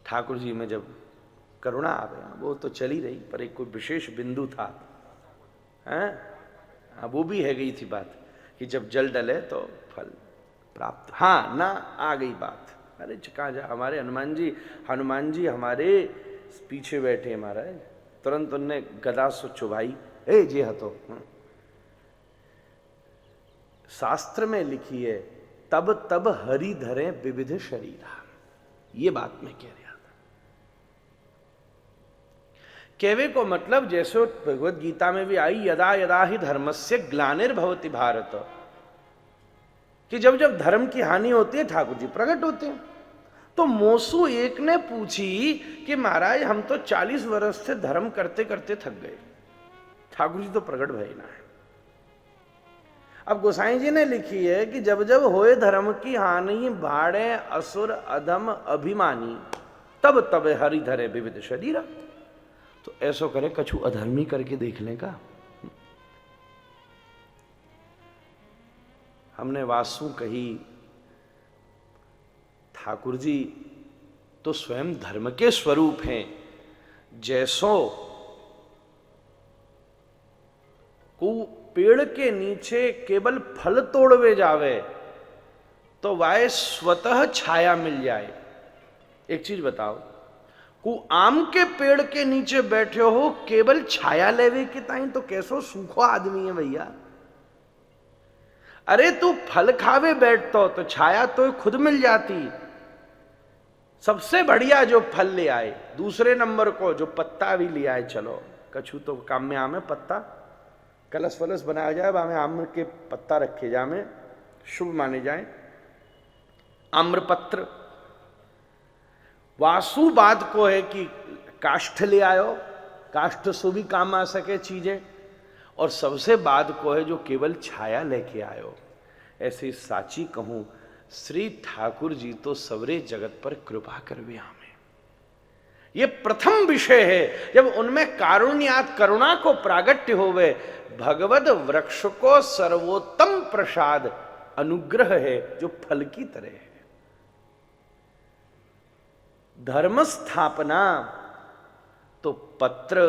ठाकुर जी में जब करुणा आ गया, वो तो चली रही, पर एक कोई विशेष बिंदु था, हैं? वो भी है गई थी बात कि जब जल डले तो फल प्राप्त, हाँ ना आ गई बात। अरे कहाँ जा, हमारे हनुमान जी हमारे पीछे बैठे महाराज, तुरंत उनने गदा से चुभाई, ए जे हतो। शास्त्र में लिखी है, तब तब हरि धरे विविध शरीरा, ये बात मैं कह रहा था। कहवे को मतलब जैसे भगवत गीता में भी आई, यदा यदा ही धर्मस्य ग्लानिर्भवति भारत, कि जब जब धर्म की हानि होती है ठाकुर जी प्रकट होते हैं। तो मोसू एक ने पूछी कि महाराज हम तो 40 वर्ष से धर्म करते करते थक गए, ठाकुर जी तो प्रकट भय ना है। अब गोसाई जी ने लिखी है कि जब जब होए धर्म की हानि, भाड़े असुर अधम अभिमानी, तब तब हरि धरे विविध शरीरा। तो ऐसो करे कछु अधर्मी करके देख लें का। हमने वासु कही, ठाकुर जी तो स्वयं धर्म के स्वरूप हैं। जैसो को पेड़ के नीचे केवल फल तोड़वे जावे तो वाय स्वतः छाया मिल जाए। एक चीज बताओ, को आम के पेड़ के नीचे बैठे हो केवल छाया लेवे के ताई, तो कैसो सूखो आदमी है भैया। अरे तू फल खावे बैठतो तो छाया तो खुद मिल जाती। सबसे बढ़िया जो फल ले आए, दूसरे नंबर को जो पत्ता भी ले आए, चलो कछु तो काम में आमे पत्ता, कलश वलश बनाया जाए, वहां में आम्र के पत्ता रखे जाए, शुभ माने जाए, आम्रपत्र। वासुवाद को है कि काष्ठ ले आयो, काष्ठ से भी काम आ सके चीजें, और सबसे बाद को है जो केवल छाया लेके आयो। ऐसे साची कहूं, श्री ठाकुर जी तो सवरे जगत पर कृपा करवे हमें। ये प्रथम विषय है, जब उनमें कारुण्यात करुणा को प्रागट्य होवे। भगवद वृक्ष को सर्वोत्तम प्रसाद अनुग्रह है जो फल की तरह है। धर्म स्थापना तो पत्र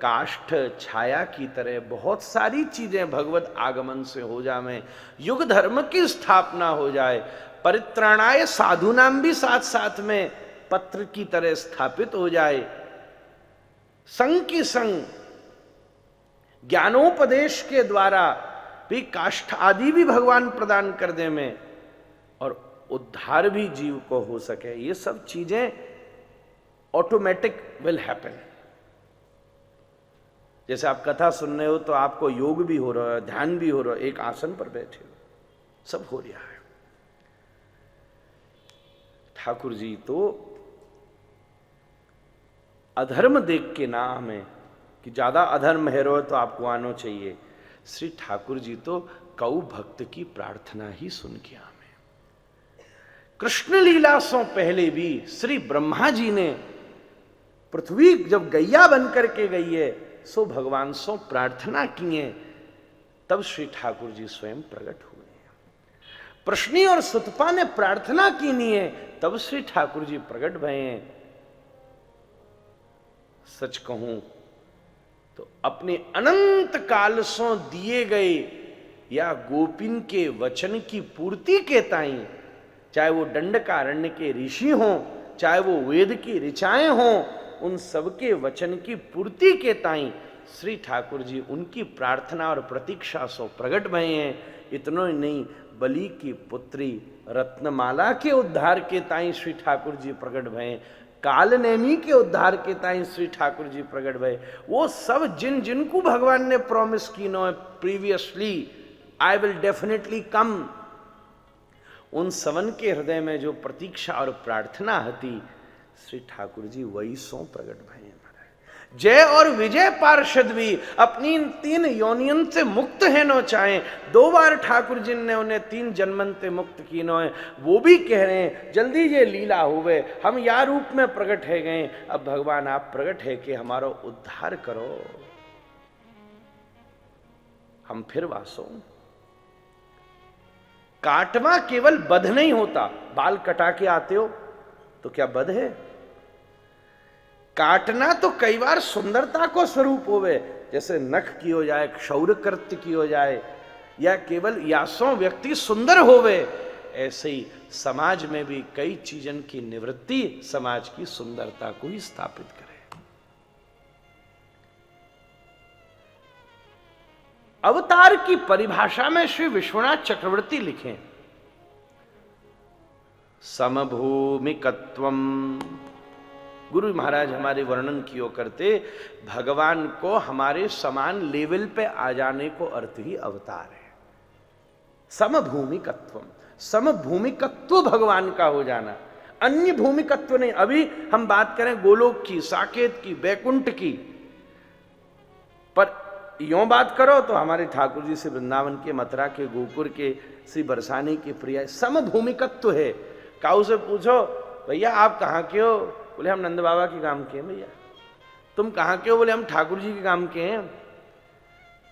काष्ठ छाया की तरह बहुत सारी चीजें भगवत आगमन से हो जाए। युग धर्म की स्थापना हो जाए, परित्राणाय साधु नाम भी साथ साथ में पत्र की तरह स्थापित हो जाए। संग की संग ज्ञानोपदेश के द्वारा भी काष्ठ आदि भी भगवान प्रदान कर दे में, और उद्धार भी जीव को हो सके। ये सब चीजें ऑटोमेटिक विल हैपन। जैसे आप कथा सुन रहे हो तो आपको योग भी हो रहा है, ध्यान भी हो रहा है, एक आसन पर बैठे हो, सब हो रहा है। ठाकुर जी तो अधर्म देख के ना हमें कि ज्यादा अधर्म है रो तो आपको आना चाहिए। श्री ठाकुर जी तो कऊ भक्त की प्रार्थना ही सुन के हमें। कृष्ण लीला से पहले भी श्री ब्रह्मा जी ने पृथ्वी जब गैया बन करके गई है, सो भगवान सो प्रार्थना किए, तब श्री ठाकुर जी स्वयं प्रकट हुए। प्रश्नी और सुतपा ने प्रार्थना की नहीं है, तब श्री ठाकुर जी प्रकट भये। सच कहूं तो अपने अनंत काल सो दिए गए या गोपिन के वचन की पूर्ति के ताई, चाहे वो दंडकारण्य के ऋषि हों, चाहे वो वेद की ऋचाएं हों, उन सबके वचन की पूर्ति के ताई श्री ठाकुर जी उनकी प्रार्थना और प्रतीक्षा सो प्रकट भये हैं। इतनो ही नहीं, बलि की पुत्री रत्नमाला के उद्धार के ताई श्री ठाकुर जी प्रकट भये, कालनेमी के उद्धार के ताई श्री ठाकुर जी प्रकट भये। वो सब जिन जिनको भगवान ने प्रॉमिस की no previously I will definitely come, उन सवन के हृदय में जो प्रतीक्षा और प्रार्थना हती, श्री ठाकुर जी वही सो प्रकट भये। जय और विजय पार्षद भी अपनी इन 3 योनियन से मुक्त है नो चाहे, 2 बार ठाकुर जी ने उन्हें 3 जन्मन से मुक्त की नो है। वो भी कह रहे हैं जल्दी ये लीला हुए, हम या रूप में प्रकट है गए, अब भगवान आप प्रकट है कि हमारा उद्धार करो, हम फिर वासो। काटवा केवल बध नहीं होता, बाल कटा के आते हो तो क्या बध है? काटना तो कई बार सुंदरता को स्वरूप होवे, जैसे नख की हो जाए, क्षौर कृत्य की हो जाए, या केवल यासों व्यक्ति सुंदर होवे, ऐसे ही समाज में भी कई चीजन की निवृत्ति समाज की सुंदरता को ही स्थापित करे। अवतार की परिभाषा में श्री विश्वनाथ चक्रवर्ती लिखें, समभूमिकत्वम। गुरु महाराज हमारे वर्णन कियो करते, भगवान को हमारे समान लेवल पे आ जाने को अर्थ ही अवतार है। समभूमिकत्वम, समभूमिकत्व भगवान का हो जाना, अन्य भूमिकत्व नहीं। अभी हम बात करें गोलोक की, साकेत की, बैकुंठ की, पर यों बात करो तो हमारे ठाकुर जी से वृंदावन के, मथुरा के, गोकुल के, श्री बरसाने के प्रिय समभूमिकत्व है। काऊ से पूछो, भैया आप कहाँ के हो? बोले हम नंद बाबा के काम के हैं। भैया तुम कहाँ के हो? बोले हम ठाकुर जी के काम के हैं।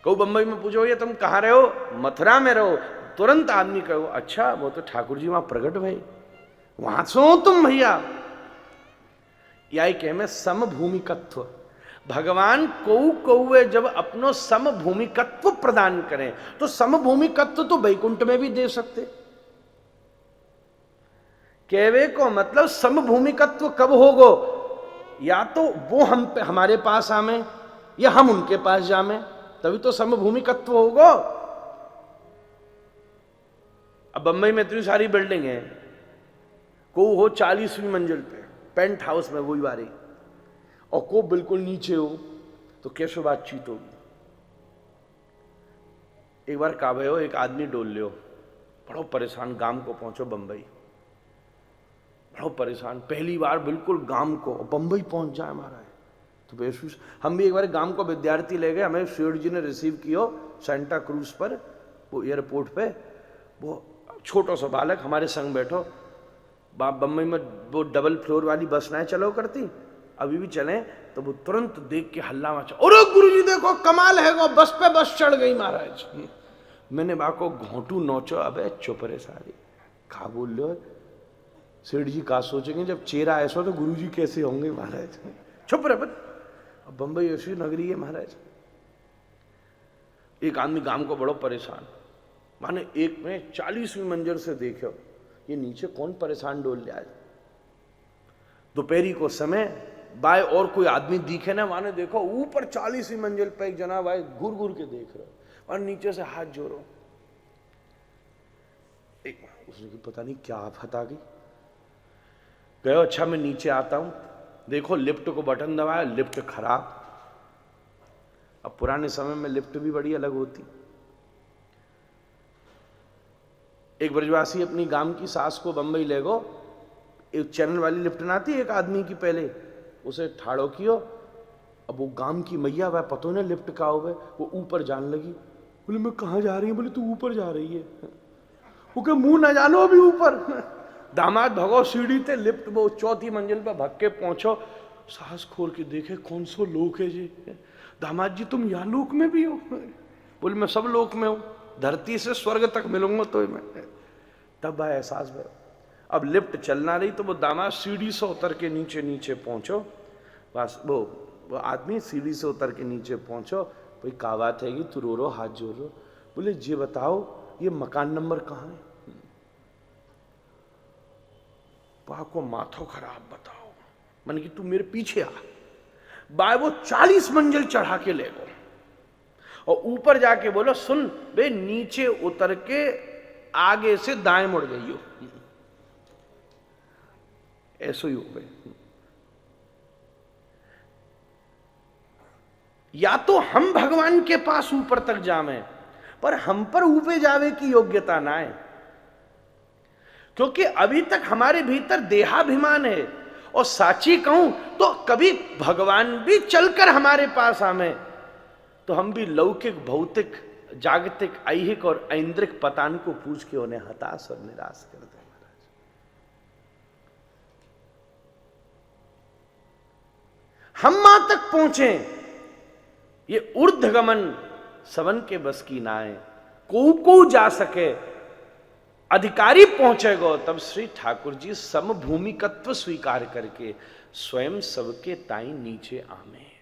कहू बंबई में पूछो, भैया तुम कहाँ रहे हो? मथुरा में रहो। तुरंत आदमी कहो, अच्छा वो तो ठाकुर जी वहां प्रकट भई, वहां सो तुम भैया। यही कह में समभूमिकत्व। भगवान कौवे जब अपनो समभूमिकत्व प्रदान करें, तो समभूमिकत्व तो वैकुंठ में भी दे सकते। कहवे को मतलब समभूमिकत्व कब होगो? या तो वो हमारे पास आवे, या हम उनके पास जामे, तभी तो समभूमिकत्व होगो। अब बंबई में इतनी सारी बिल्डिंग है, को हो 40वीं मंजिल पे, पेंट हाउस में वही बारी, और को बिल्कुल नीचे हो, तो कैसे बातचीत होगी? एक बार काबे हो, एक आदमी डोल लियो, बड़ो परेशान, गांव को पहुंचो बंबई, बड़ो परेशान, पहली बार बिल्कुल गांव को, बंबई पहुंच जाए महाराज। तो बेशुस हम भी एक बार गांव को विद्यार्थी ले गए, हमें शेठ जी ने रिसीव किया सेंटा क्रूज पर, वो एयरपोर्ट पे, वो छोटा सा बालक हमारे संग बैठो। बंबई में वो डबल फ्लोर वाली बस ना चलो करती, अभी भी चले, तो वो तुरंत देख के हल्ला मचा, अरे गुरुजी देखो कमाल है, वो बस पे बस चढ़ गई महाराज। मैंने बाको घोंटू नोचो, अबे चुप रे सारी, खा बोल लो। सेठ जी का सोचेंगे जब चेहरा ऐसा तो गुरुजी कैसे होंगे महाराज, चुप रहे। अब बंबई ऐसी नगरी है महाराज। एक आदमी गांव को बड़ो परेशान, माने एक में 40वीं मंजिल से देखो, ये नीचे कौन परेशान डोल जाए। दोपहरी को समय, बाय और कोई आदमी दिखे ना, माने देखो ऊपर 40वीं मंजिल पे एक जना भाई घूर घूर के देख रहे हो, और नीचे से हाथ जोड़ो। एक उसने पता नहीं क्या आफत आ गई, गयो अच्छा मैं नीचे आता हूं, देखो लिफ्ट को बटन दबाया, लिफ्ट खराब। अब पुराने समय में लिफ्ट भी बड़ी अलग होती। एक ब्रजवासी अपनी गांव की सास को बंबई ले गो, एक चैनल वाली लिफ्ट ना आती एक आदमी की, पहले उसे ठाड़ो कियो। अब वो गांव की मैया वह पतो ने लिफ्ट का हो, वो ऊपर जाने लगी। बोले मैं कहाँ जा रही हूँ? बोले तू ऊपर जा रही है। वो कहे मुंह ना जानो अभी ऊपर। दामाद भगो सीढ़ी थे, लिफ्ट वो 4थी मंजिल पर भग के पहुंचो, सास खोल के देखे कौन सो लोक है जी। दामाद जी तुम यहाँ लोक में भी हो? बोले मैं सब लोक में हूँ, धरती से स्वर्ग तक मिलूंगा तो मैं। तब भाई एहसास भर। अब लिफ्ट चलना रही तो वो दामाद सीढ़ी से उतर के नीचे नीचे पहुंचो, बस वो आदमी सीढ़ी से उतर के नीचे पहुंचो। भाई का बात है कि तू रो रो हाथ जोड़ रो? बोले ये बताओ ये मकान नंबर कहाँ है? को माथो खराब बताओ, मन की तू मेरे पीछे आ। बाय वो 40 मंजिल चढ़ा के ले गो, और ऊपर जाके बोलो सुन बे नीचे उतर के आगे से दाएं मुड़ गई हो, ऐसो ही हो गए। या तो हम भगवान के पास ऊपर तक जावे, पर हम पर ऊपर जावे की योग्यता ना है, क्योंकि अभी तक हमारे भीतर देहाभिमान है। और साची कहूं तो कभी भगवान भी चलकर हमारे पास आवे तो हम भी लौकिक, भौतिक, जागतिक, ऐहिक और ऐन्द्रिक पतान को पूछ के उन्हें हताश और निराश कर दे। महाराज हम मां तक पहुंचे, ये ऊर्ध्वगमन सवन के बस की नाए, को जा सके अधिकारी पहुंचेगा, तब श्री ठाकुर जी समभूमिकत्व स्वीकार करके स्वयं सबके ताई नीचे आमे।